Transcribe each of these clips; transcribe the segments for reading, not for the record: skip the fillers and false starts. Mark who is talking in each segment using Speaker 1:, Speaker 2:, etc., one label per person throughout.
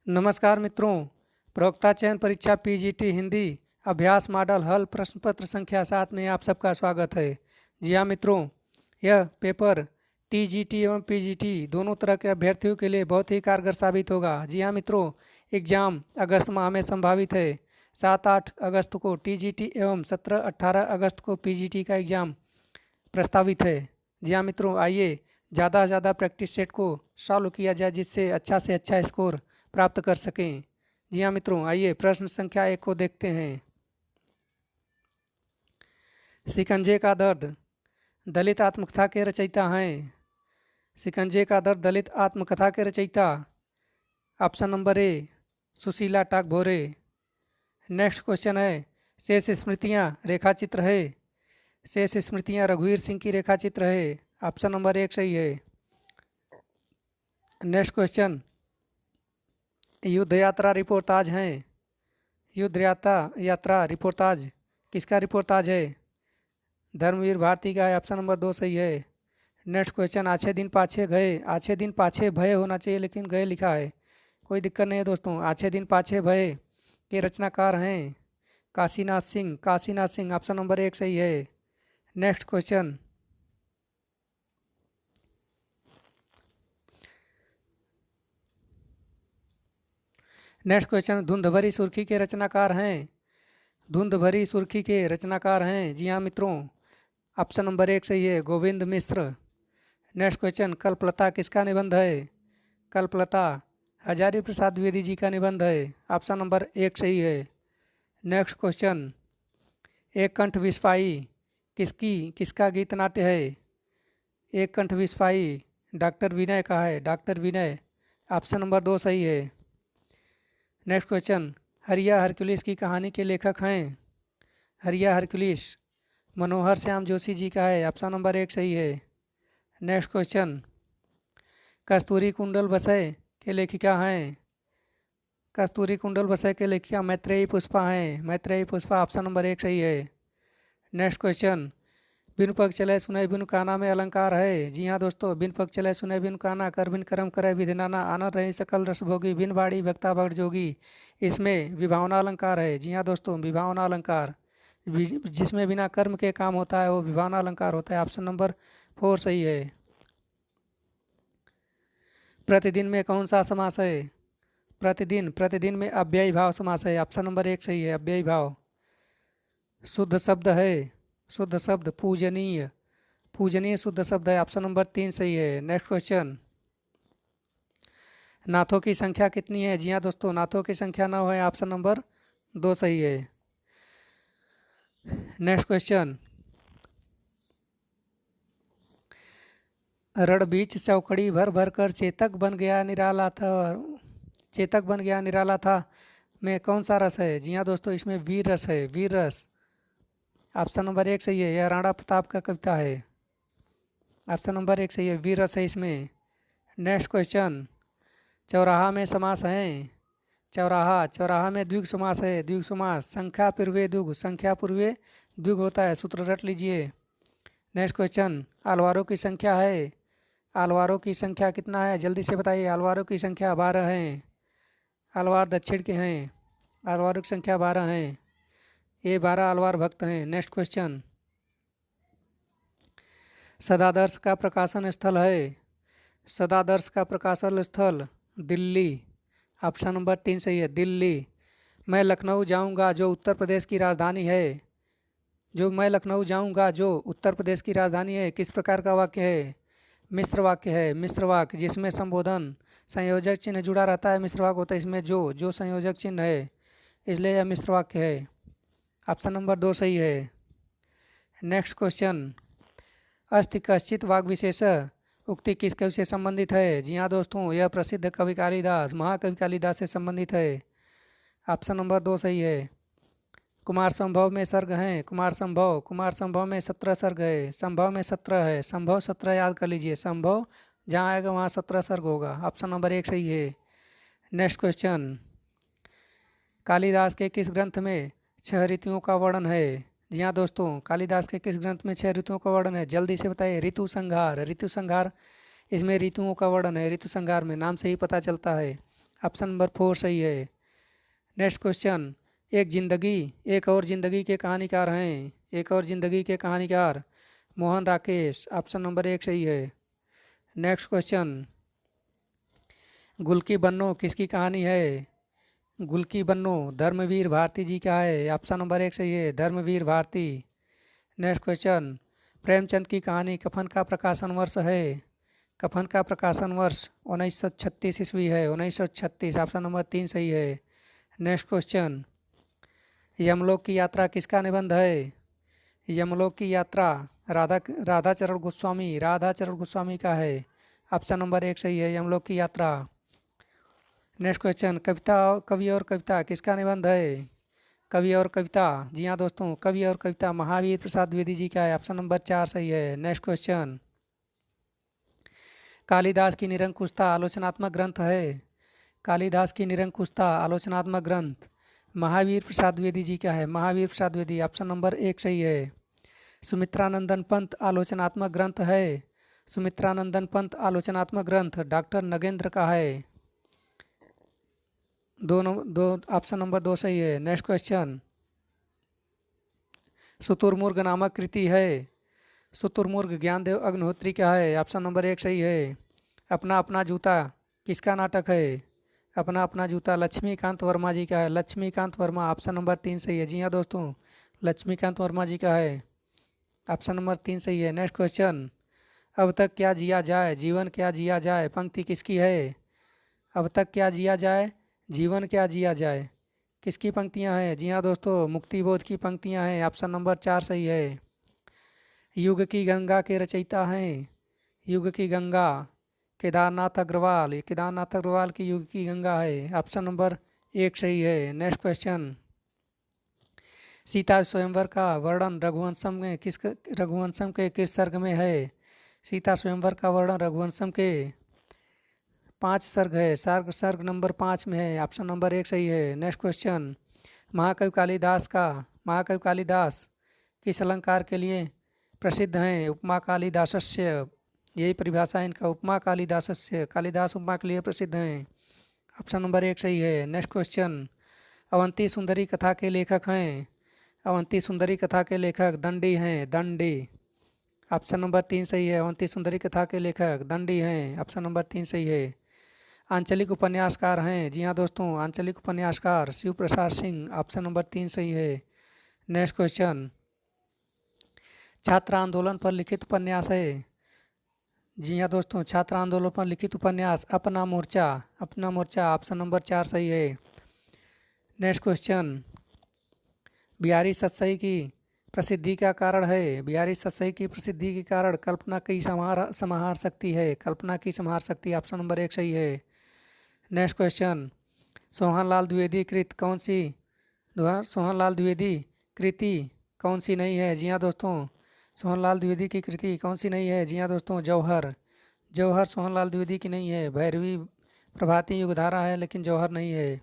Speaker 1: नमस्कार मित्रों, प्रवक्ता चयन परीक्षा पीजीटी हिंदी अभ्यास मॉडल हल प्रश्न पत्र संख्या 7 में आप सबका स्वागत है। जी हाँ मित्रों, यह पेपर टीजीटी एवं पीजीटी दोनों तरह के अभ्यर्थियों के लिए बहुत ही कारगर साबित होगा। जी हाँ मित्रों, एग्ज़ाम अगस्त माह में संभावित है। 7-8 अगस्त को टीजीटी एवं 17-18 अगस्त को पीजीटी का एग्ज़ाम प्रस्तावित है। जी हाँ मित्रों, आइए ज़्यादा से ज़्यादा प्रैक्टिस सेट को सॉल्व किया जाए जिससे अच्छा से अच्छा स्कोर प्राप्त कर सकें। जी हाँ मित्रों, आइए प्रश्न संख्या 1 को देखते हैं। शिकंजे का दर्द दलित आत्मकथा के रचयिता हैं। शिकंजे का दर्द दलित आत्मकथा के रचयिता option number A Sushila Takbhaure. Next question है, शेष स्मृतियाँ रेखाचित्र है। शेष स्मृतियाँ रघुवीर सिंह की रेखाचित्र है। ऑप्शन नंबर 1 सही है। नेक्स्ट क्वेश्चन, युद्ध यात्रा रिपोर्टाज हैं। युद्ध यात्रा रिपोर्टाज किसका रिपोर्टाज है? धर्मवीर भारती का है। ऑप्शन नंबर 2 सही है। नेक्स्ट क्वेश्चन, आछे दिन पाछे गए। आछे दिन पाछे भय होना चाहिए लेकिन गए लिखा है, कोई दिक्कत नहीं है दोस्तों। आछे दिन पाछे भय के रचनाकार हैं काशीनाथ सिंह। काशीनाथ सिंह ऑप्शन नंबर 1 सही है। नेक्स्ट क्वेश्चन, धुंध भरी सुर्खी के रचनाकार हैं। धुंध भरी सुर्खी के रचनाकार हैं, जी हाँ मित्रों, ऑप्शन नंबर 1 सही है, गोविंद मिश्र। नेक्स्ट क्वेश्चन, कल्पलता किसका निबंध है? कल्पलता हजारी प्रसाद द्विवेदी जी का निबंध है। ऑप्शन नंबर 1 सही है। नेक्स्ट क्वेश्चन, एक कंठ विस्फाई किसका गीत नाट्य है? एक कंठ विस्फाई डॉक्टर विनय का है। डॉक्टर विनय ऑप्शन नंबर 2 सही है। नेक्स्ट क्वेश्चन, हरिया हरक्युलिस की कहानी के लेखक हैं। हरिया हरक्युलिस मनोहर श्याम जोशी जी का है। ऑप्शन नंबर 1 सही है। नेक्स्ट क्वेश्चन, कस्तूरी कुंडल बसय के लेखिका हैं। कस्तूरी कुंडल बसय के लेखिका मैत्रेयी पुष्पा हैं। मैत्रेयी पुष्पा ऑप्शन नंबर 1 सही है। नेक्स्ट क्वेश्चन, बिन पग चले सुनय बिनु काना में अलंकार है। जी हाँ दोस्तों, बिन पग चले सुनय बिनु काना कर बिन कर्म करे विधिनाना आनंद रही सकल रस भोगी बिन बाड़ी भक्ता भक्त जोगी, इसमें विभावना अलंकार है। जी हाँ दोस्तों, विभावना अलंकार जिसमें बिना कर्म के काम होता है वो विभावना अलंकार होता है। ऑप्शन नंबर 4 सही है। प्रतिदिन में कौन सा समास है? प्रतिदिन में अव्ययी भाव समास है। ऑप्शन नंबर 1 सही है, अव्ययी भाव। शुद्ध शब्द है। शुद्ध शब्द पूजनीय। पूजनीय शुद्ध शब्द है। ऑप्शन नंबर 3 सही है। नेक्स्ट क्वेश्चन, नाथों की संख्या कितनी है? जी हाँ दोस्तों, नाथों की संख्या 9 है। ऑप्शन नंबर 2 सही है। नेक्स्ट क्वेश्चन, रण बीच चौकड़ी भर भर कर चेतक बन गया निराला था। चेतक बन गया निराला था में कौन सा रस है? जी हाँ दोस्तों, इसमें वीर रस है। वीर रस ऑप्शन नंबर 1 सही है। यह राणा प्रताप का कविता है। ऑप्शन नंबर 1 सही है, वीर रस है इसमें। नेक्स्ट क्वेश्चन, चौराहा में समास हैं। चौराहा में द्विगु समास है। द्विगु समास संख्या पूर्वे द्विगु, संख्या पूर्वे द्विगु होता है, सूत्र रट लीजिए। नेक्स्ट क्वेश्चन, अलवारों की संख्या है। अलवारों की संख्या कितना है? जल्दी से बताइए। अलवारों की संख्या 12 हैं। अलवार दक्षिण के हैं। अलवारों की संख्या 12 हैं। ये 12 अलवार भक्त हैं। नेक्स्ट क्वेश्चन, सदादर्श का प्रकाशन स्थल है। सदादर्श का प्रकाशन स्थल दिल्ली। ऑप्शन नंबर 3 सही है, दिल्ली। मैं लखनऊ जाऊंगा जो उत्तर प्रदेश की राजधानी है। मैं लखनऊ जाऊंगा जो उत्तर प्रदेश की राजधानी है, किस प्रकार का वाक्य है? मिश्र वाक्य है। मिश्र वाक्य जिसमें संबोधन संयोजक चिन्ह जुड़ा रहता है मिश्र वाक्य होता है। इसमें जो संयोजक चिन्ह है, इसलिए यह मिश्र वाक्य है। ऑप्शन नंबर 2 सही है। नेक्स्ट क्वेश्चन, अस्ति कश्चित वाग विशेष उक्ति किस कवि से संबंधित है? जी हाँ दोस्तों, यह प्रसिद्ध कवि कालिदास, महाकवि कालिदास से संबंधित है। ऑप्शन नंबर 2 सही है। कुमार संभव में सर्ग हैं। कुमार संभव में 17 सर्ग है। संभव में 17 है। संभव 17 याद कर लीजिए। संभव जहाँ आएगा वहाँ 17 सर्ग होगा। ऑप्शन नंबर 1 सही है। नेक्स्ट क्वेश्चन, कालिदास के किस ग्रंथ में 6 ऋतुओं का वर्णन है? जी हाँ दोस्तों, कालिदास के किस ग्रंथ में 6 ऋतुओं का वर्णन है? जल्दी से बताइए। ऋतु संहार। ऋतु संहार इसमें ऋतुओं का वर्णन है। ऋतु संहार में नाम से ही पता चलता है। ऑप्शन नंबर 4 सही है। नेक्स्ट क्वेश्चन, एक और ज़िंदगी के कहानीकार हैं। एक और ज़िंदगी के कहानीकार मोहन राकेश, ऑप्शन नंबर 1 सही है। नेक्स्ट क्वेश्चन, गुल की बन्नो किसकी कहानी है? गुल की बन्नो धर्मवीर भारती जी का है, ऑप्शन नंबर 1 सही है, धर्मवीर भारती। नेक्स्ट क्वेश्चन, प्रेमचंद की कहानी कफन का प्रकाशन वर्ष है? कफन का प्रकाशन वर्ष 1936 ईस्वी है, 1936, ऑप्शन नंबर 3 सही है। नेक्स्ट क्वेश्चन, यमलोक की यात्रा किसका निबंध है? यमलोक की यात्रा राधाचरण गोस्वामी का है, ऑप्शन नंबर 1 सही है, यमलोक की यात्रा। नेक्स्ट क्वेश्चन, कवि और कविता किसका निबंध है? कवि और कविता, जी हाँ दोस्तों, कवि और कविता महावीर प्रसाद द्विवेदी जी का है, ऑप्शन नंबर 4 सही है। नेक्स्ट क्वेश्चन, कालिदास की निरंकुशता आलोचनात्मक ग्रंथ है? कालिदास की निरंकुशता आलोचनात्मक ग्रंथ महावीर प्रसाद द्विवेदी जी का है, महावीर प्रसाद द्विवेदी, ऑप्शन नंबर 1 सही है। सुमित्रानंदन पंत आलोचनात्मक ग्रंथ है? सुमित्रानंदन पंत आलोचनात्मक ग्रंथ डॉक्टर नगेंद्र का है, ऑप्शन नंबर 2 सही है। नेक्स्ट क्वेश्चन, शुतुरमुर्ग नामक कृति है? शुतुरमुर्ग ज्ञानदेव अग्निहोत्री का है, ऑप्शन नंबर 1 सही है। अपना अपना जूता किसका नाटक है? अपना अपना जूता लक्ष्मीकांत वर्मा जी का है, लक्ष्मीकांत वर्मा, ऑप्शन नंबर 3 सही है। जी हाँ दोस्तों, लक्ष्मीकांत वर्मा जी का है, ऑप्शन नंबर 3 सही है। नेक्स्ट क्वेश्चन, अब तक क्या जिया जाए जीवन क्या जिया जाए पंक्ति किसकी है? अब तक क्या जिया जाए जीवन क्या जिया जाए किसकी पंक्तियां हैं? जी हाँ दोस्तों, मुक्तिबोध की पंक्तियां हैं, ऑप्शन नंबर 4 सही है। युग की गंगा के रचयिता हैं? युग की गंगा केदारनाथ अग्रवाल की युग की गंगा है, ऑप्शन नंबर 1 सही है। नेक्स्ट क्वेश्चन, सीता स्वयंवर का वर्णन रघुवंशम के किस सर्ग में है? सीता स्वयंवर का वर्णन रघुवंशम के 5 सर्ग है, सर्ग नंबर 5 में है, ऑप्शन नंबर 1 सही है। नेक्स्ट क्वेश्चन, महाकवि कालिदास किस अलंकार के लिए प्रसिद्ध हैं? उपमा कालिदासस्य, यही परिभाषा है इनका, उपमा कालिदासस्य, कालिदास उपमा के लिए प्रसिद्ध हैं, ऑप्शन नंबर 1 सही है। नेक्स्ट क्वेश्चन, अवंती सुंदरी कथा के लेखक हैं? अवंती सुंदरी कथा के लेखक दंडी हैं, दंडी, ऑप्शन नंबर 3 सही है। अवंती सुंदरी कथा के लेखक दंडी हैं, ऑप्शन नंबर 3 सही है। आंचलिक उपन्यासकार हैं? जी हाँ दोस्तों, आंचलिक उपन्यासकार शिव प्रसाद सिंह, ऑप्शन नंबर 3 सही है। नेक्स्ट क्वेश्चन, छात्र आंदोलन पर लिखित उपन्यास है? जी हाँ दोस्तों, छात्र आंदोलन पर लिखित उपन्यास अपना मोर्चा, ऑप्शन नंबर 4 सही है। नेक्स्ट क्वेश्चन, बिहारी सतसई की प्रसिद्धि का कारण है? बिहारी सतसई की प्रसिद्धि के कारण कल्पना की समाहार शक्ति है, कल्पना की समाहार शक्ति, ऑप्शन नंबर 1 सही है। नेक्स्ट क्वेश्चन, सोहनलाल द्विवेदी कृति कौन सी नहीं है? जी हाँ दोस्तों, सोहनलाल द्विवेदी की कृति कौन सी नहीं है? जी हाँ दोस्तों, जौहर सोहनलाल द्विवेदी की नहीं है, भैरवी प्रभाती युगधारा है, लेकिन जौहर नहीं है।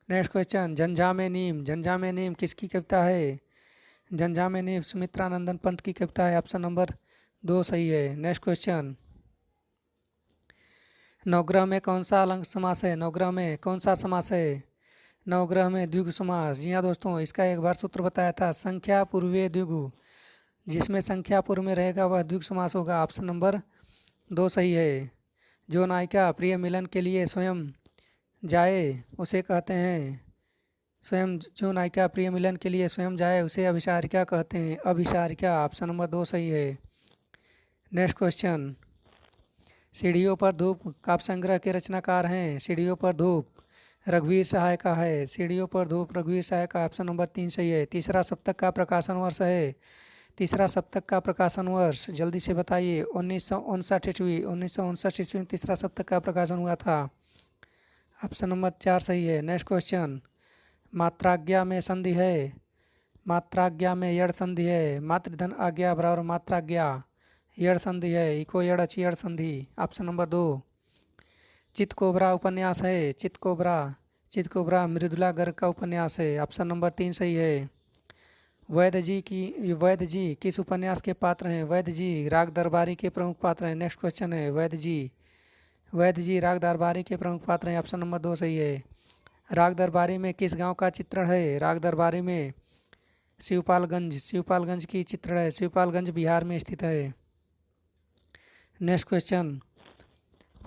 Speaker 1: नेक्स्ट क्वेश्चन, झंझामे नीम किसकी कविता है? झंझामे नीम सुमित्रानंदन पंत की कविता है, ऑप्शन नंबर 2 सही है। नेक्स्ट क्वेश्चन, नवग्रह में कौन सा अलंग समास है? नवग्रह में कौन सा समास है? नवग्रह में द्विगु समास। जी हाँ दोस्तों, इसका एक बार सूत्र बताया था, संख्या पूर्वे द्विगु, जिसमें संख्या पूर्व में रहेगा वह द्विगु समास होगा, ऑप्शन नंबर 2 सही है। जो नायिका प्रिय मिलन के लिए स्वयं जाए उसे कहते हैं, जो नायिका प्रिय मिलन के लिए स्वयं जाए उसे अभिसारिका कहते हैं, अभिसारिका, ऑप्शन नंबर 2 सही है। नेक्स्ट क्वेश्चन, सीढ़ियों पर धूप काव्य संग्रह के रचनाकार हैं? सीढ़ियों पर धूप रघुवीर सहाय का है, सीढ़ियों पर धूप रघुवीर सहाय का, ऑप्शन नंबर 3 सही है। तीसरा सप्तक का प्रकाशन वर्ष है? तीसरा सप्तक का प्रकाशन वर्ष जल्दी से बताइए। 1959 ईस्वी में तीसरा सप्तक का प्रकाशन हुआ था, ऑप्शन नंबर 4 सही है। नेक्स्ट क्वेश्चन, मात्राज्ञा में संधि है? मात्राज्ञा में यड़ संधि है, मातृधन आज्ञा बराबर मात्राज्ञा, यड़ संधि है, इको यड़ अची यड़ संधि, ऑप्शन नंबर 2। चितकोबरा उपन्यास है? चितकोबरा मृदुला गर्ग का उपन्यास है, ऑप्शन नंबर 3 सही है। वैद्य जी किस उपन्यास के पात्र हैं? वैद्य जी राग दरबारी के प्रमुख पात्र हैं। नेक्स्ट क्वेश्चन है, वैद्य वैद्य जी राग दरबारी के प्रमुख पात्र हैं, ऑप्शन नंबर 2 सही है। राग दरबारी में किस गांव का चित्रण है? राग दरबारी में शिवपालगंज की चित्रण है। शिवपालगंज बिहार में स्थित है। नेक्स्ट क्वेश्चन,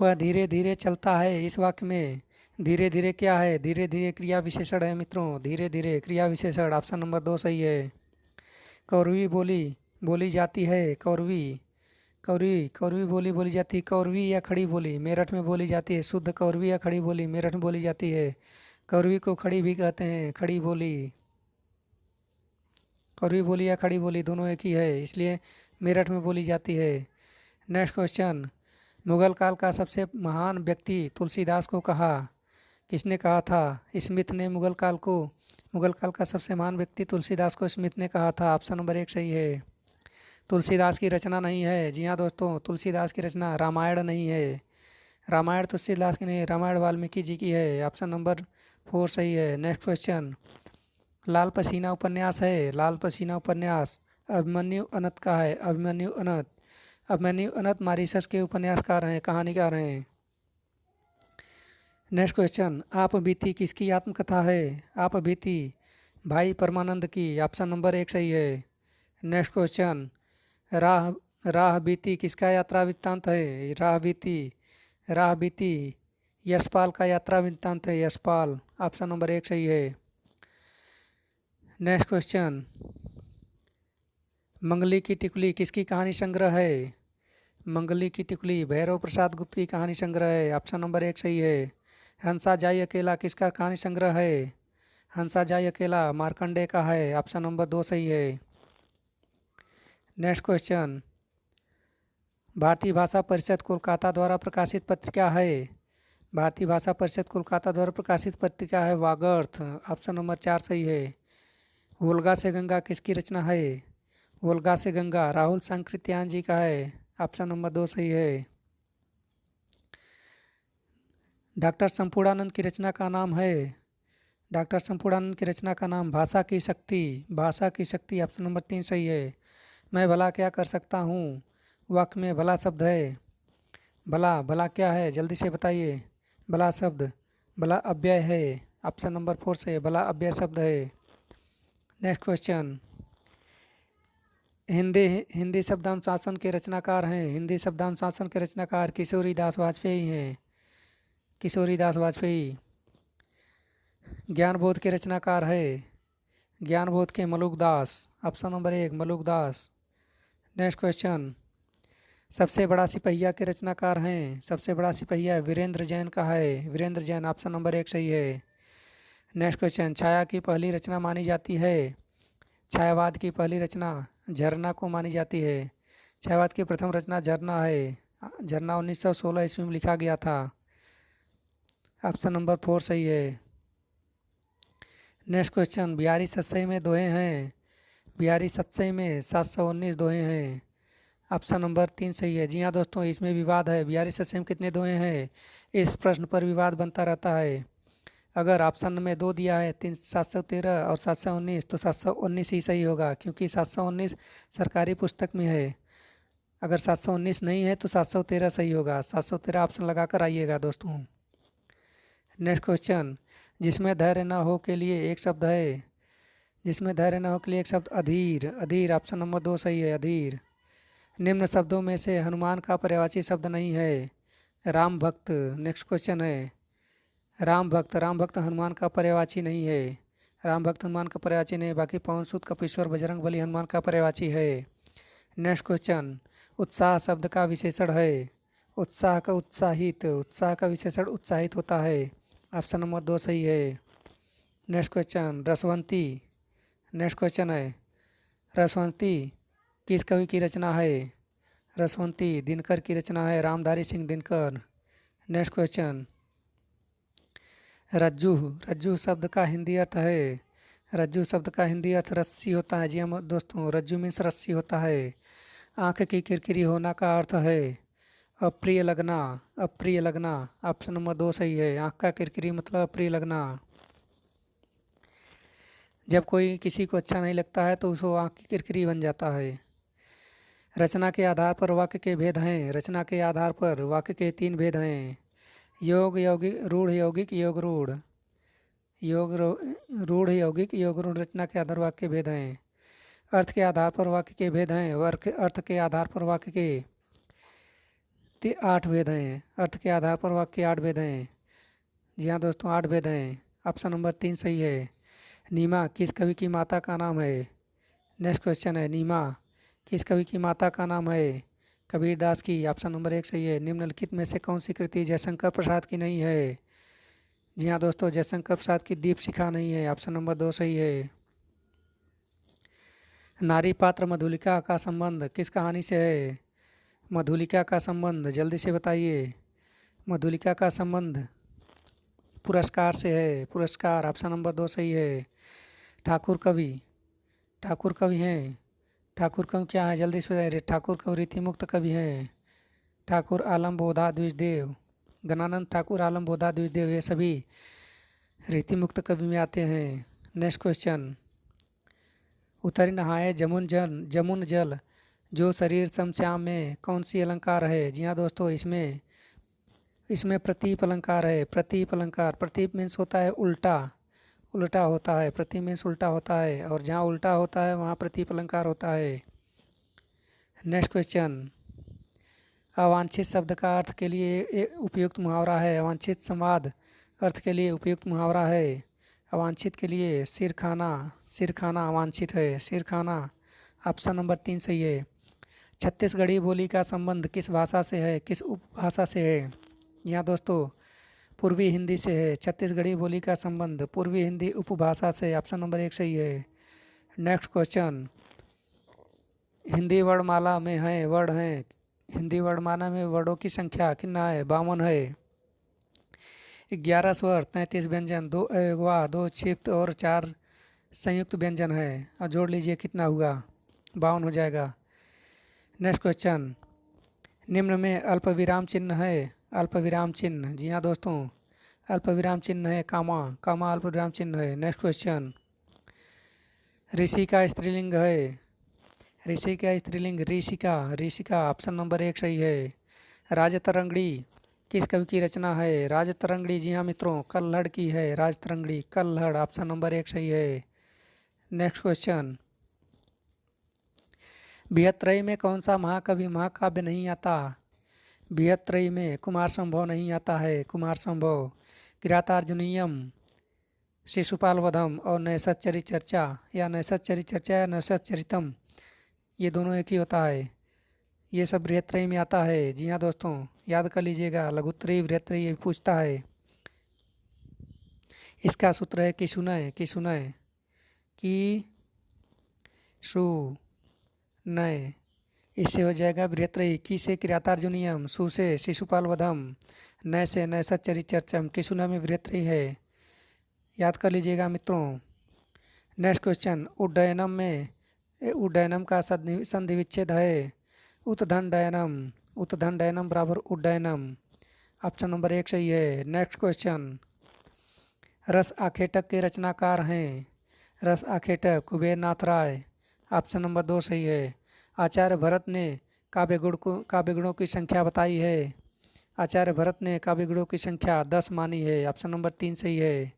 Speaker 1: वह धीरे धीरे चलता है, इस वाक्य में धीरे धीरे क्या है? धीरे धीरे क्रिया विशेषण है मित्रों, धीरे धीरे क्रिया विशेषण, ऑप्शन नंबर 2 सही है। कौरवी बोली बोली जाती है, कौरवी बोली जाती है। कौरवी या खड़ी बोली मेरठ में बोली जाती है। शुद्ध कौरवी या खड़ी बोली मेरठ में बोली जाती है। कौरवी को खड़ी भी कहते हैं, खड़ी बोली। कौरवी बोली या खड़ी बोली दोनों एक ही है, इसलिए मेरठ में बोली जाती है। नेक्स्ट क्वेश्चन, मुगल काल का सबसे महान व्यक्ति तुलसीदास को कहा, किसने कहा था? स्मिथ ने मुगल काल का सबसे महान व्यक्ति तुलसीदास को स्मिथ ने कहा था, ऑप्शन नंबर 1 सही है। तुलसीदास की रचना नहीं है, जी हाँ दोस्तों, तुलसीदास की रचना रामायण नहीं है। रामायण तुलसीदास की नहीं, रामायण वाल्मीकि जी की है, ऑप्शन नंबर 4 सही है। नेक्स्ट क्वेश्चन, लाल पसीना उपन्यास है, लाल पसीना उपन्यास अभिमन्यु अनंत का है। अभिमन्यु अनंत मॉरीशस के उपन्यासकार हैं, कहानीकार हैं। नेक्स्ट क्वेश्चन, आप बीती किसकी आत्मकथा है? आप बीती भाई परमानंद की, ऑप्शन नंबर 1 सही है। नेक्स्ट क्वेश्चन, राह राह बीती किसका यात्रा वृत्तांत है? राह बीती यशपाल का यात्रा वृत्तांत है, यशपाल, ऑप्शन नंबर 1 सही है। नेक्स्ट क्वेश्चन, मंगली की टिकुली किसकी कहानी संग्रह है? मंगली की टिकुली भैरव प्रसाद गुप्त की कहानी संग्रह है, ऑप्शन नंबर 1 सही है। हंसा जाई अकेला किसका कहानी संग्रह है? हंसा जाई अकेला मार्कंडे का है, ऑप्शन नंबर 2 सही है। नेक्स्ट क्वेश्चन, भारतीय भाषा परिषद कोलकाता द्वारा प्रकाशित पत्रिका है? भारतीय भाषा परिषद कोलकाता द्वारा प्रकाशित पत्रिका है वागर्थ, ऑप्शन नंबर 4 सही है। वोल्गा से गंगा किसकी रचना है? वोल्गा से गंगा राहुल सांकृत्यायन जी का है, ऑप्शन नंबर 2 सही है। डॉक्टर संपूर्णानंद की रचना का नाम है? डॉक्टर संपूर्णानंद की रचना का नाम भाषा की शक्ति, ऑप्शन नंबर 3 सही है। मैं भला क्या कर सकता हूँ, वाक्य में भला शब्द है। भला क्या है, जल्दी से बताइए। भला शब्द भला अव्यय है, ऑप्शन नंबर 4 से भला अव्यय शब्द है। नेक्स्ट क्वेश्चन, हिंदी शब्दानुशासन के रचनाकार हैं? हिंदी शब्दानुशासन के रचनाकार किशोरीदास वाजपेयी हैं, किशोरीदास वाजपेयी। ज्ञानबोध के रचनाकार है? ज्ञानबोध के Malukdas, option number 1 Malukdas. Next question, सबसे बड़ा सिपहिया के रचनाकार हैं? सबसे बड़ा सिपहिया वीरेंद्र जैन का है, वीरेंद्र जैन, ऑप्शन नंबर 1 सही है। नेक्स्ट क्वेश्चन, छाया की पहली रचना मानी जाती है? छायावाद की पहली रचना झरना को मानी जाती है। छायावाद की प्रथम रचना झरना है, झरना 1916 ईस्वी में लिखा गया था, ऑप्शन नंबर 4 सही है। नेक्स्ट क्वेश्चन, बिहारी सतसई में दोहे हैं? बिहारी सतसई में 719 दोहे हैं, ऑप्शन नंबर 3 सही है। जी हाँ दोस्तों, इसमें विवाद है, बिहारी सतसई में कितने दोहे हैं, इस प्रश्न पर विवाद बनता रहता है। अगर ऑप्शन में 2 दिया है 713 और 719 तो 719 ही सही होगा, क्योंकि 719 सरकारी पुस्तक में है। अगर 719 नहीं है तो 713 सही होगा, 713 ऑप्शन लगाकर आइएगा दोस्तों। नेक्स्ट क्वेश्चन, जिसमें धैर्य न हो के लिए एक शब्द है? जिसमें धैर्य न हो के लिए एक शब्द अधीर, ऑप्शन नंबर 2 सही है, अधीर। निम्न शब्दों में से हनुमान का पर्यायवाची शब्द नहीं है? राम भक्त। नेक्स्ट क्वेश्चन है, राम भक्त हनुमान का पर्यायवाची नहीं है। राम भक्त हनुमान का पर्यायवाची नहीं है, बाकी पवन सूत कपीश्वर बजरंगबली हनुमान का पर्यायवाची है। नेक्स्ट क्वेश्चन, उत्साह शब्द का विशेषण है? उत्साह का विशेषण उत्साहित होता है, ऑप्शन नंबर 2 सही है। Next question, Rasvanti. Next question है, रसवंती किस कवि की रचना है? रसवंती दिनकर की रचना है, रामधारी सिंह दिनकर। नेक्स्ट क्वेश्चन, रज्जू शब्द का हिंदी अर्थ है? रज्जू शब्द का हिंदी अर्थ रस्सी होता है। जी हाँ दोस्तों, रज्जू मीन्स रस्सी होता है। आँख की किरकिरी होना का अर्थ है अप्रिय लगना, ऑप्शन नंबर 2 सही है। आँख का किरकिरी मतलब अप्रिय लगना। जब कोई किसी को अच्छा नहीं लगता है तो उसको आँख की किरकिरी बन जाता है। रचना के आधार पर वाक्य के भेद हैं। रचना के आधार पर वाक्य के 3 भेद हैं। योग यौगिक, रूढ़ यौगिक, योग रूढ़। रूढ़ यौगिक, योग रूढ़ रचना के आधार वाक्य के भेद हैं। अर्थ के आधार पर वाक्य के भेद हैं। अर्थ के आधार पर वाक्य के 8 भेद हैं। अर्थ के आधार पर वाक्य के 8 भेद हैं। जी हाँ दोस्तों, 8 भेद हैं। ऑप्शन नंबर 3 सही है। नीमा किस कवि की माता का नाम है? नेक्स्ट क्वेश्चन है, नीमा किस कवि की माता का नाम है? कबीरदास की। ऑप्शन नंबर 1 सही है। निम्नलिखित में से कौन सी कृति जयशंकर प्रसाद की नहीं है? जी हाँ दोस्तों, जयशंकर प्रसाद की दीप शिखा नहीं है। ऑप्शन नंबर 2 सही है। नारी पात्र मधुलिका का संबंध किस कहानी से है? मधुलिका का संबंध जल्दी से बताइए। मधुलिका का संबंध पुरस्कार से है। पुरस्कार। ऑप्शन नंबर 2 सही है। ठाकुर कवि हैं। ठाकुर कवि क्या है? जल्दी से बताइए। ठाकुर कवि रीतिमुक्त कवि हैं। ठाकुर आलम बोधा द्विजदेव, गणानंद ठाकुर आलम बोधा द्विजदेव, ये सभी रीतिमुक्त कवि में आते हैं। नेक्स्ट क्वेश्चन, उतरी नहाए जमुन जल जो शरीर समश्याम में कौन सी अलंकार है? जी हाँ दोस्तों, इसमें प्रतीप अलंकार है। प्रतीप अलंकार। प्रतीप मीन्स होता है उल्टा होता है। प्रतीप मीन्स उल्टा होता है, और जहाँ उल्टा होता है वहाँ प्रतीप अलंकार होता है। नेक्स्ट क्वेश्चन, अवांछित शब्द का अर्थ के लिए उपयुक्त मुहावरा है। अवांछित संवाद अर्थ के लिए उपयुक्त मुहावरा है। अवांछित के लिए सिर खाना अवांछित है। सिर खाना। ऑप्शन नंबर 3 सही है। छत्तीसगढ़ी बोली का संबंध किस भाषा से है? किस उपभाषा से है? यहाँ दोस्तों, पूर्वी हिंदी से है। छत्तीसगढ़ी बोली का संबंध पूर्वी हिंदी उपभाषा से। ऑप्शन नंबर 1 सही है। नेक्स्ट क्वेश्चन, हिंदी वर्णमाला में हिंदी वर्णमाला में वर्डों की संख्या कितना है? 52 है। 11 स्वर, 33 व्यंजन, 2 अव्ययवा, 2 क्षिप्त और 4 संयुक्त व्यंजन है। और जोड़ लीजिए कितना हुआ? 52 हो जाएगा। नेक्स्ट क्वेश्चन, निम्न में अल्प विराम चिन्ह है। अल्प विराम चिन्ह। जी हाँ दोस्तों, अल्प विराम चिन्ह है कामा अल्प विराम चिन्ह है। नेक्स्ट क्वेश्चन, ऋषि का स्त्रीलिंग है। ऋषि का स्त्रीलिंग ऋषिका। ऑप्शन नंबर 1 सही है। राजतरंगड़ी किस कवि की रचना है? राजतरंगड़ी, जी हाँ मित्रों, कल्हड़ की है। राजतरंगड़ी कल्हड़। ऑप्शन नंबर 1 सही है। नेक्स्ट क्वेश्चन, बृहत्त्रयी में कौन सा महाकवि महाकाव्य नहीं आता? बृहत्त्रयी में कुमार संभव नहीं आता है। कुमार संभव। किरातार्जुनीयम, शिशुपाल वधम और नैषधचरित चर्चा या नैषधचरितम, ये दोनों एक ही होता है। ये सब बृहत्त्रयी में आता है। जी हाँ दोस्तों, याद कर लीजिएगा। लघुत्तरी बृहत्त्रयी पूछता है। इसका सूत्र है कि सुनय नय। इससे हो जाएगा बृहत्त्रयी। की से किरातार्जुनीयम, सु से शिशुपाल वधम, नय से नैषधचरित चर्चम। किसुना में बृहत्त्रयी है। याद कर लीजिएगा मित्रों। नेक्स्ट क्वेश्चन, उड्डयनम का संधि विच्छेद है। उत्धन डयनम बराबर उड्डयनम। ऑप्शन नंबर 1 सही है। नेक्स्ट क्वेश्चन, रस आखेटक के रचनाकार हैं। रस आखेटक कुबेर नाथ राय। ऑप्शन नंबर 2 सही है। आचार्य भरत ने काव्य गुणों की संख्या बताई है। आचार्य भरत ने काव्य गुणों की संख्या 10 मानी है। ऑप्शन नंबर 3 सही है।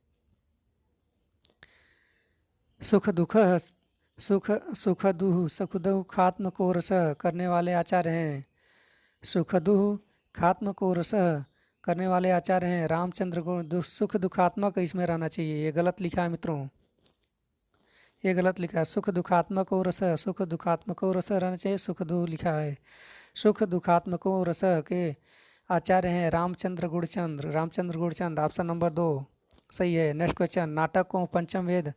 Speaker 1: सुख दुखात्म को रस करने वाले आचार्य हैं। सुख दुखात्म को रस करने वाले आचार्य हैं रामचंद्र गुण। सुख दुखात्मक इसमें रहना चाहिए, ये गलत लिखा है मित्रों, ये गलत लिखा है। सुख दुखात्मक रस रहना चाहिए, सुख दु लिखा है। सुख दुखात्मक रस के आचार्य हैं रामचंद्र गुणचंद्र। ऑप्शन नंबर 2 सही है। नेक्स्ट क्वेश्चन, नाटक को पंचम वेद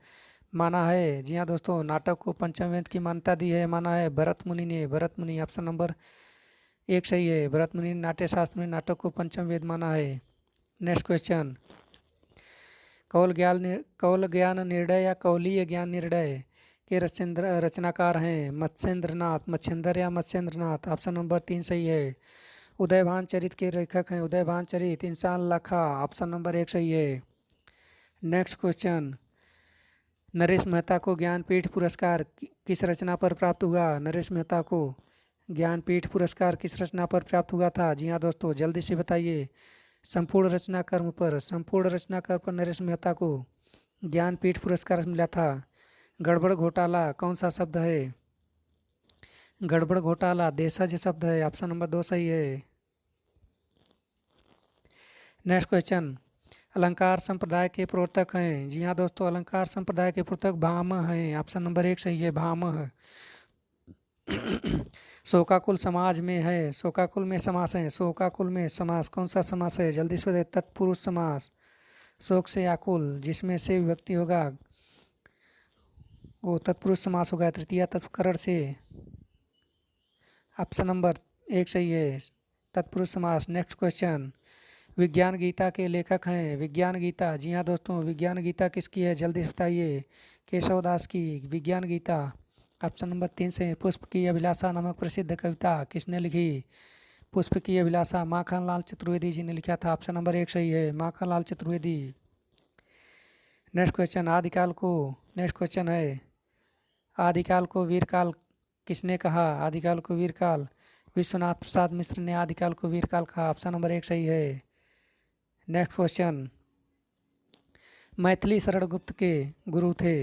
Speaker 1: माना है। जी हाँ दोस्तों, नाटक को पंचम वेद की मान्यता दी है, माना है भरत मुनि ने। ऑप्शन नंबर 1 सही है। भरत मुनि ने नाट्य शास्त्र में नाटक को पंचम वेद माना है। नेक्स्ट क्वेश्चन, कौल ज्ञान निर्णय या कौलीय ज्ञान निर्णय के रचनाकार हैं मत्स्येंद्र या मत्स्येंद्रनाथ। ऑप्शन नंबर 3 सही है। उदयभान चरित के लेखक हैं उदयभान चरित इंसान लाखा। ऑप्शन नंबर 1 सही है। नेक्स्ट क्वेश्चन, नरेश मेहता को ज्ञानपीठ पुरस्कार किस रचना पर प्राप्त हुआ? नरेश मेहता को ज्ञानपीठ पुरस्कार किस रचना पर प्राप्त हुआ था? जी हाँ दोस्तों, जल्दी से बताइए। संपूर्ण रचना कर्म पर, संपूर्ण रचना कर्म पर नरेश मेहता को ज्ञानपीठ पुरस्कार मिला था। गड़बड़ घोटाला कौन सा शब्द है? गड़बड़ घोटाला देशज शब्द है। ऑप्शन नंबर 2 सही है। नेक्स्ट क्वेश्चन, अलंकार संप्रदाय के प्रवर्तक हैं? जी हाँ दोस्तों, अलंकार संप्रदाय के प्रवर्तक भामह हैं। ऑप्शन नंबर 1 सही है, भामह। शोकाकुल समाज में है, शोकाकुल में समास है, शोकाकुल में समास कौन सा समास है? जल्दी से बताइए। तत्पुरुष समास। शोक से आकुल जिसमें से विभक्ति होगा वो तत्पुरुष समास होगा, तृतीया तत्करण से। ऑप्शन नंबर 1 सही है, तत्पुरुष समास। नेक्स्ट क्वेश्चन, विज्ञान गीता के लेखक हैं? विज्ञान गीता, जी हाँ दोस्तों, विज्ञान गीता किसकी है? जल्दी बताइए। केशव दास की विज्ञान गीता। ऑप्शन नंबर 3 से। पुष्प की अभिलाषा नामक प्रसिद्ध कविता किसने लिखी? पुष्प की अभिलाषा माखनलाल चतुर्वेदी जी ने लिखा था। ऑप्शन नंबर 1 सही है, माखनलाल चतुर्वेदी। नेक्स्ट क्वेश्चन, आदिकाल को, नेक्स्ट क्वेश्चन है, आदिकाल को वीरकाल किसने कहा? आदिकाल को वीरकाल विश्वनाथ प्रसाद मिश्र ने आदिकाल को वीरकाल कहा। ऑप्शन नंबर 1 सही है। नेक्स्ट क्वेश्चन, मैथिली शरण गुप्त के गुरु थे?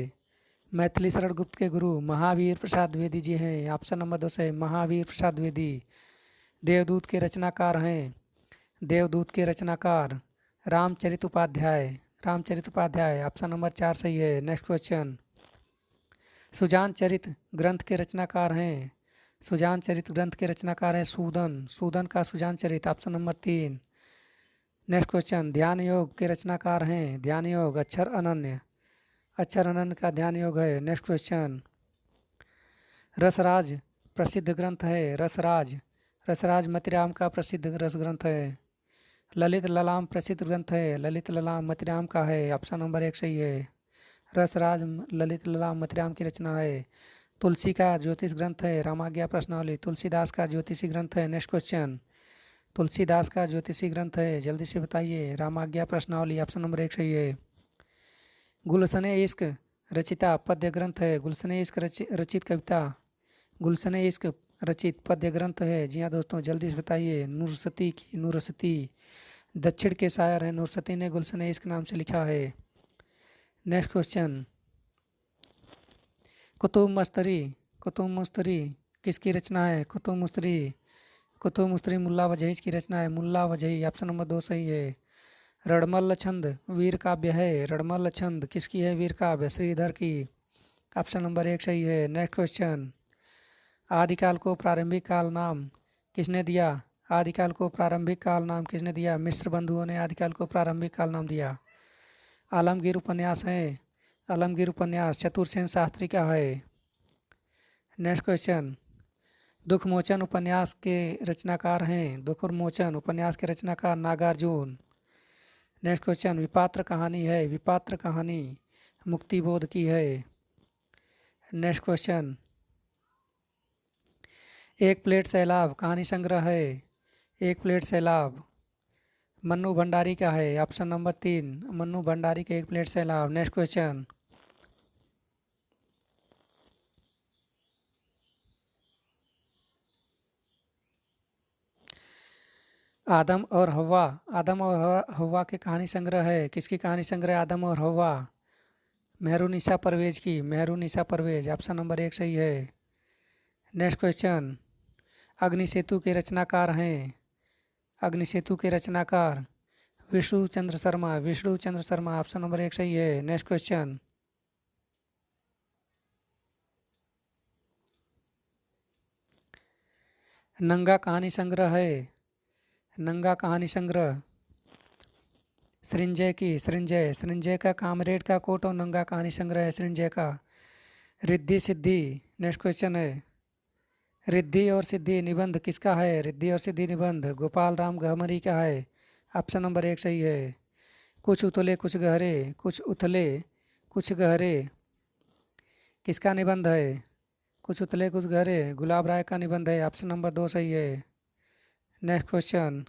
Speaker 1: मैथिली शरण गुप्त के गुरु महावीर प्रसाद द्विवेदी जी हैं। ऑप्शन नंबर 2 से महावीर प्रसाद द्विवेदी। देवदूत के रचनाकार हैं? देवदूत के रचनाकार रामचरित उपाध्याय, रामचरित उपाध्याय। ऑप्शन नंबर 4 सही है। नेक्स्ट क्वेश्चन, सुजान चरित ग्रंथ के रचनाकार हैं? सुजान चरित ग्रंथ के रचनाकार हैं सूदन, सूदन का Sujan Charit. Option number 3। Next question, ध्यान योग के रचनाकार हैं? ध्यान योग अक्षर अनन्य, अक्षर अनन्य का ध्यान योग है। नेक्स्ट क्वेश्चन, रसराज प्रसिद्ध ग्रंथ है? रसराज, रसराज मतिराम का प्रसिद्ध रस ग्रंथ है। ललित ललाम प्रसिद्ध ग्रंथ है? ललित ललाम मतिराम का है। ऑप्शन नंबर 1 सही है, रसराज ललित ललाम मतिराम की रचना है। तुलसी का ज्योतिष ग्रंथ है? रामाज्ञा प्रश्नावली तुलसीदास का ज्योतिषी ग्रंथ है। नेक्स्ट क्वेश्चन, तुलसीदास का ज्योतिषी ग्रंथ है? जल्दी से बताइए। रामाज्ञा प्रश्नावली। ऑप्शन नंबर 1 सही है। गुलशने इश्क रचिता पद्य ग्रंथ है? गुलशने इश्क रचित कविता, गुलशने इश्क रचित पद्य ग्रंथ है? जी हाँ दोस्तों, जल्दी से बताइए। नूरसती की, नूरसती दक्षिण के शायर हैं, नूरसती ने गुलशने इश्क नाम से लिखा है। नेक्स्ट क्वेश्चन, कुतुब मस्तरी, कुतुब मुस्तरी किसकी रचना है? कुतुब मुस्तरी, कुतुब मुस्तरी मुल्ला वजही की रचना है, मुल्ला वजही। ऑप्शन नंबर 2 सही है। रणमल्ल छंद वीर काव्य है? रणमल्ल छंद किसकी है? वीर काव्य श्रीधर की। ऑप्शन नंबर 1 सही है। नेक्स्ट क्वेश्चन, आदिकाल को प्रारंभिक काल नाम किसने दिया? आदिकाल को प्रारंभिक काल नाम किसने दिया? मिश्र बंधुओं ने आदिकाल को प्रारंभिक काल नाम दिया। आलमगीर उपन्यास है? आलमगीर उपन्यास चतुरसेन शास्त्री का है। नेक्स्ट क्वेश्चन, दुखमोचन उपन्यास के रचनाकार हैं? दुखमोचन उपन्यास के रचनाकार नागार्जुन। नेक्स्ट क्वेश्चन, विपात्र कहानी है? विपात्र कहानी मुक्तिबोध की है। नेक्स्ट क्वेश्चन, एक प्लेट सैलाब कहानी संग्रह है? एक प्लेट सैलाब मन्नू भंडारी का है। ऑप्शन नंबर 3 मन्नू भंडारी के एक प्लेट सैलाब। नेक्स्ट क्वेश्चन, आदम और हव्वा, आदम और हव्वा की कहानी संग्रह है? किसकी कहानी संग्रह आदम और हव्वा? मेहरुनिसा परवेज की, मेहरुनिसा परवेज। ऑप्शन नंबर 1 सही है। नेक्स्ट क्वेश्चन, अग्निसेतु के रचनाकार हैं? अग्निसेतु के रचनाकार विष्णु चंद्र शर्मा, विष्णु चंद्र शर्मा। ऑप्शन नंबर 1 सही है। नेक्स्ट क्वेश्चन, नंगा कहानी संग्रह है? नंगा कहानी संग्रह सृंजय की, सृंजय, सृंजय का कामरेड का कोट और नंगा कहानी संग्रह है सृंजय का। रिद्धि सिद्धि, नेक्स्ट क्वेश्चन है, रिद्धि और सिद्धि निबंध किसका है? रिद्धि और सिद्धि निबंध गोपाल राम गहमरी का है। ऑप्शन नंबर 1 सही है। कुछ उथले कुछ गहरे, कुछ उथले कुछ गहरे किसका निबंध है? कुछ उथले कुछ गहरे गुलाब राय का निबंध है। ऑप्शन नंबर 2 सही है। नेक्स्ट क्वेश्चन,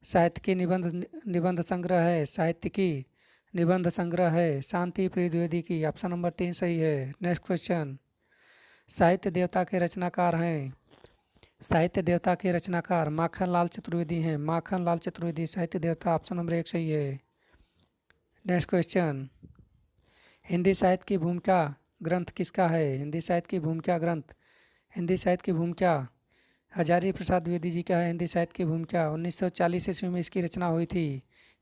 Speaker 1: साहित्यिकी निबंध निबंध संग्रह है? साहित्यिकी निबंध संग्रह है शांति प्रिय द्विवेदी की। ऑप्शन नंबर 3 सही है। नेक्स्ट क्वेश्चन, साहित्य देवता के रचनाकार हैं? साहित्य देवता के रचनाकार माखन लाल चतुर्वेदी हैं। माखन लाल चतुर्वेदी साहित्य देवता, ऑप्शन नंबर 1 सही है। नेक्स्ट क्वेश्चन, हिंदी साहित्य की भूमिका ग्रंथ किसका है? हिंदी साहित्य की भूमिका ग्रंथ, हिंदी साहित्य की भूमिका हजारी प्रसाद द्विवेदी जी का है। हिंदी साहित्य की भूमिका 1940 ईस्वी में इसकी रचना हुई थी।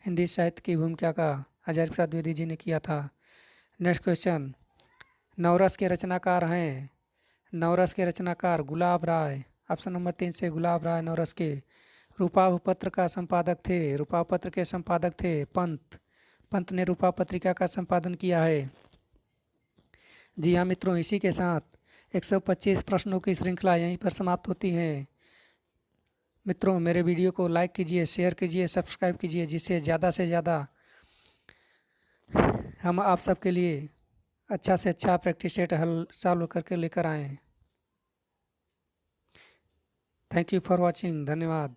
Speaker 1: हिंदी साहित्य की भूमिका का हजारी प्रसाद द्विवेदी जी ने किया था। नेक्स्ट क्वेश्चन, नवरस के रचनाकार हैं। नवरस के रचनाकार गुलाब राय, ऑप्शन नंबर 3 से गुलाब राय नवरस के। रूपा पत्र का संपादक थे, रूपा पत्र के संपादक थे पंत। पंत ने रूपा पत्रिका का संपादन किया है। जी हाँ मित्रों, इसी के साथ 125 प्रश्नों की श्रृंखला यहीं पर समाप्त होती है। मित्रों, मेरे वीडियो को लाइक कीजिए, शेयर कीजिए, सब्सक्राइब कीजिए, जिससे ज़्यादा से ज़्यादा हम आप सबके लिए अच्छा से अच्छा प्रैक्टिस सेट हल सॉल्व करके लेकर आएँ। Thank you for watching. धन्यवाद।